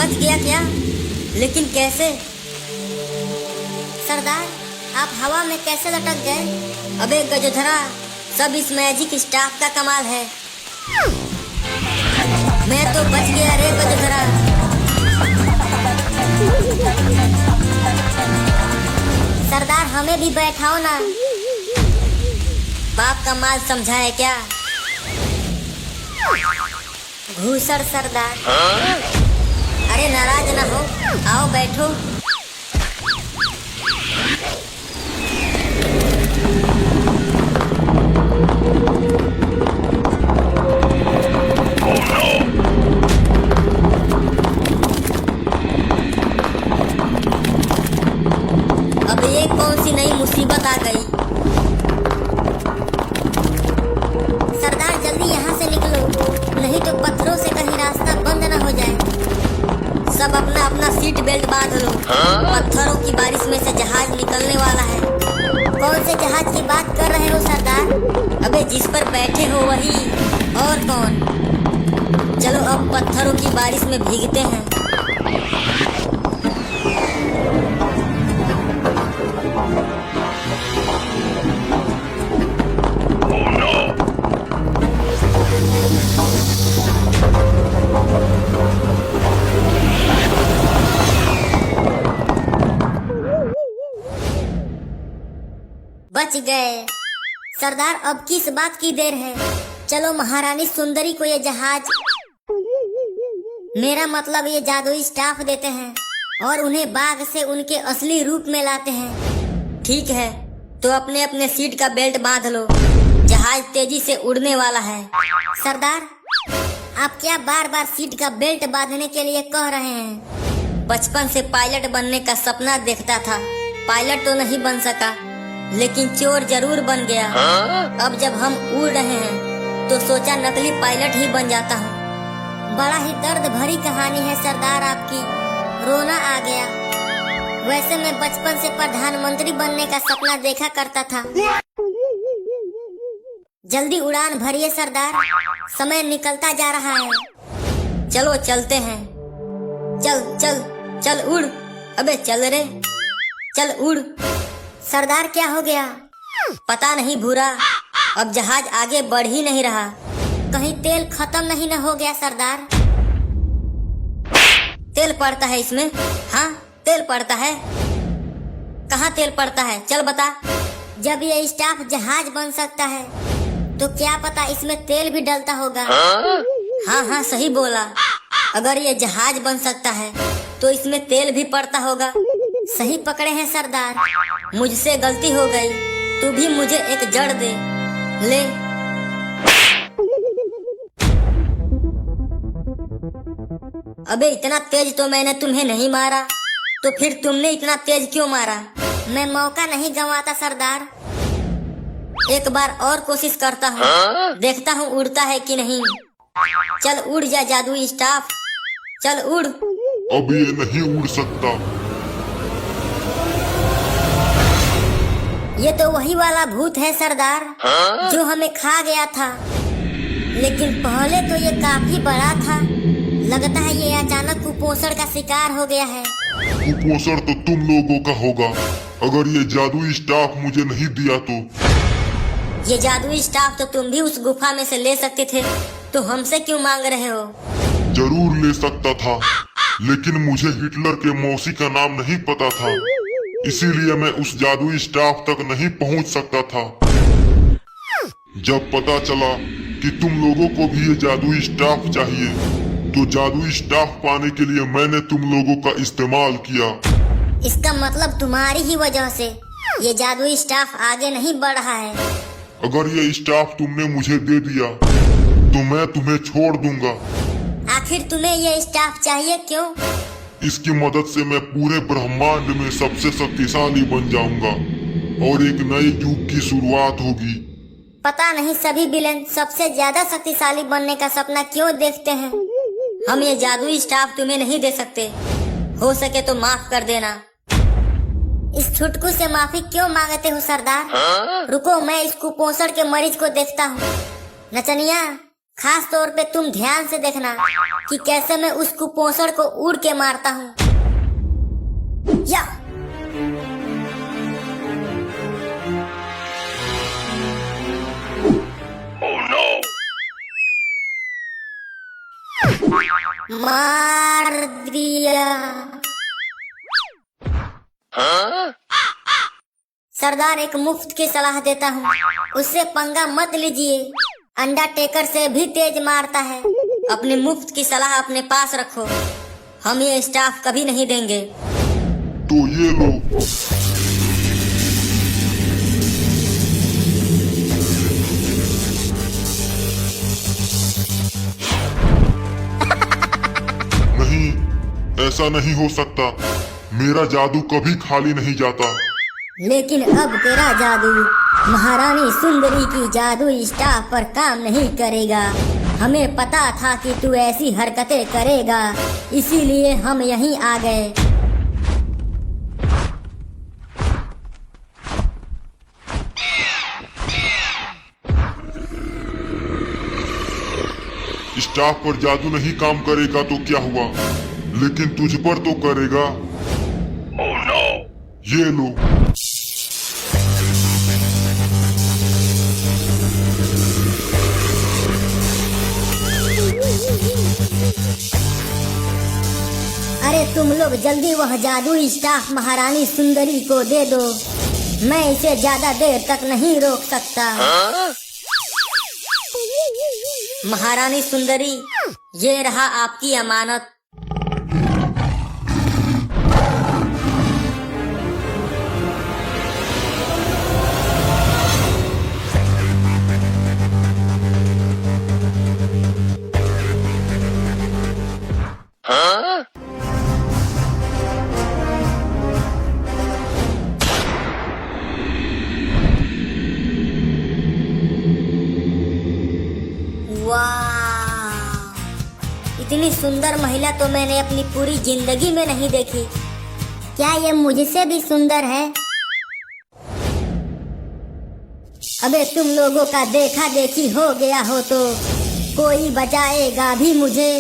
बच गया क्या? लेकिन कैसे? सरदार, आप हवा में कैसे लटक गए? अबे गजोधरा, सब इस मैजिक स्टाफ का कमाल है। मैं तो बच गया रे गजोधरा। सरदार, हमें भी बैठाओ ना। बाप का माल समझा है क्या? घूसड़ सरदार। अरे नाराज ना हो, आओ बैठो। अब ये कौन सी नई मुसीबत आ गई? सरदार, जल्दी यहाँ से निकलो, नहीं तो पत्थरों से कहीं रास्ता बंद न हो जाए। सब अपना अपना सीट बेल्ट बांध लो। पत्थरों की बारिश में से जहाज निकलने वाला है। कौन से जहाज की बात कर रहे हो सरदार? अबे जिस पर बैठे हो वही, और कौन? चलो अब पत्थरों की बारिश में भीगते हैं। बच गए। सरदार, अब किस बात की देर है? चलो महारानी सुंदरी को ये जहाज, मेरा मतलब ये जादुई स्टाफ देते हैं और उन्हें बाग से उनके असली रूप में लाते हैं। ठीक है, तो अपने अपने सीट का बेल्ट बांध लो, जहाज तेजी से उड़ने वाला है। सरदार, आप क्या बार बार सीट का बेल्ट बांधने के लिए कह रहे हैं? बचपन से पायलट बनने का सपना देखता था। पायलट तो नहीं बन सका, लेकिन चोर जरूर बन गया। अब जब हम उड़ रहे हैं तो सोचा नकली पायलट ही बन जाता हूँ। बड़ा ही दर्द भरी कहानी है सरदार आपकी, रोना आ गया। वैसे मैं बचपन से प्रधानमंत्री बनने का सपना देखा करता था। जल्दी उड़ान भरिए सरदार, समय निकलता जा रहा है। चलो चलते हैं। चल चल चल उड़। अबे चल रे, चल उड़। सरदार, क्या हो गया? पता नहीं भूरा, अब जहाज आगे बढ़ ही नहीं रहा। कहीं तेल खत्म नहीं न हो गया सरदार? तेल पड़ता है इसमें? हाँ, तेल पड़ता है। कहाँ तेल पड़ता है? चल बता। जब ये स्टाफ जहाज बन सकता है तो क्या पता इसमें तेल भी डलता होगा। हाँ हाँ, सही बोला। अगर ये जहाज बन सकता है तो इसमें तेल भी पड़ता होगा। सही पकड़े हैं सरदार, मुझसे गलती हो गई। तू भी मुझे एक जड़ दे। ले। अबे इतना तेज तो मैंने तुम्हें नहीं मारा, तो फिर तुमने इतना तेज क्यों मारा? मैं मौका नहीं गंवाता सरदार। एक बार और कोशिश करता हूँ, देखता हूँ उड़ता है कि नहीं। चल उड़ जा जादुई स्टाफ, चल उड़। अब ये नहीं उड़ सकता। ये तो वही वाला भूत है सरदार, जो हमें खा गया था। लेकिन पहले तो ये काफी बड़ा था। लगता है ये अचानक कुपोषण का शिकार हो गया है। कुपोषण तो तुम लोगों का होगा, अगर ये जादुई स्टाफ मुझे नहीं दिया तो। ये जादुई स्टाफ तो तुम भी उस गुफा में से ले सकते थे, तो हमसे क्यों मांग रहे हो? जरूर ले सकता था, लेकिन मुझे हिटलर के मौसी का नाम नहीं पता था, इसीलिए मैं उस जादुई स्टाफ तक नहीं पहुंच सकता था। जब पता चला कि तुम लोगों को भी ये जादुई स्टाफ चाहिए, तो जादुई स्टाफ पाने के लिए मैंने तुम लोगों का इस्तेमाल किया। इसका मतलब तुम्हारी ही वजह से ये जादुई स्टाफ आगे नहीं बढ़ रहा है। अगर ये स्टाफ तुमने मुझे दे दिया तो मैं तुम्हें छोड़ दूंगा। आखिर तुम्हें ये स्टाफ चाहिए क्यों? इसकी मदद से मैं पूरे ब्रह्मांड में सबसे शक्तिशाली बन जाऊंगा और एक नए युग की शुरुआत होगी। पता नहीं सभी विलेन सबसे ज्यादा शक्तिशाली बनने का सपना क्यों देखते हैं। हम ये जादुई स्टाफ तुम्हें नहीं दे सकते, हो सके तो माफ कर देना। इस छुटकू से माफी क्यों मांगते हो सरदार? रुको, मैं इस कुपोषण के मरीज को देखता हूँ। नचनिया, खास तौर पे तुम ध्यान से देखना कि कैसे मैं उस कुपोषण को उड़ के मारता हूँ। या मार दिया। सरदार, एक मुफ्त की सलाह देता हूँ, उससे पंगा मत लीजिए। अंडरटेकर से भी तेज मारता है। अपनी मुफ्त की सलाह अपने पास रखो, हम ये स्टाफ कभी नहीं देंगे। तो ये लो। नहीं, ऐसा नहीं हो सकता। मेरा जादू कभी खाली नहीं जाता। लेकिन अब तेरा जादू महारानी सुंदरी की जादू स्टाफ पर काम नहीं करेगा। हमें पता था कि तू ऐसी हरकतें करेगा, इसीलिए हम यहीं आ गए। स्टाफ पर जादू नहीं काम करेगा तो क्या हुआ, लेकिन तुझ पर तो करेगा। Oh no! ये लो। अरे तुम लोग जल्दी वह जादू स्टाफ महारानी सुंदरी को दे दो, मैं इसे ज्यादा देर तक नहीं रोक सकता। महारानी सुंदरी, ये रहा आपकी अमानत। इतनी सुंदर महिला तो मैंने अपनी पूरी जिंदगी में नहीं देखी। क्या ये मुझसे भी सुंदर है? अबे तुम लोगों का देखा देखी हो गया हो तो कोई बचाएगा भी मुझे?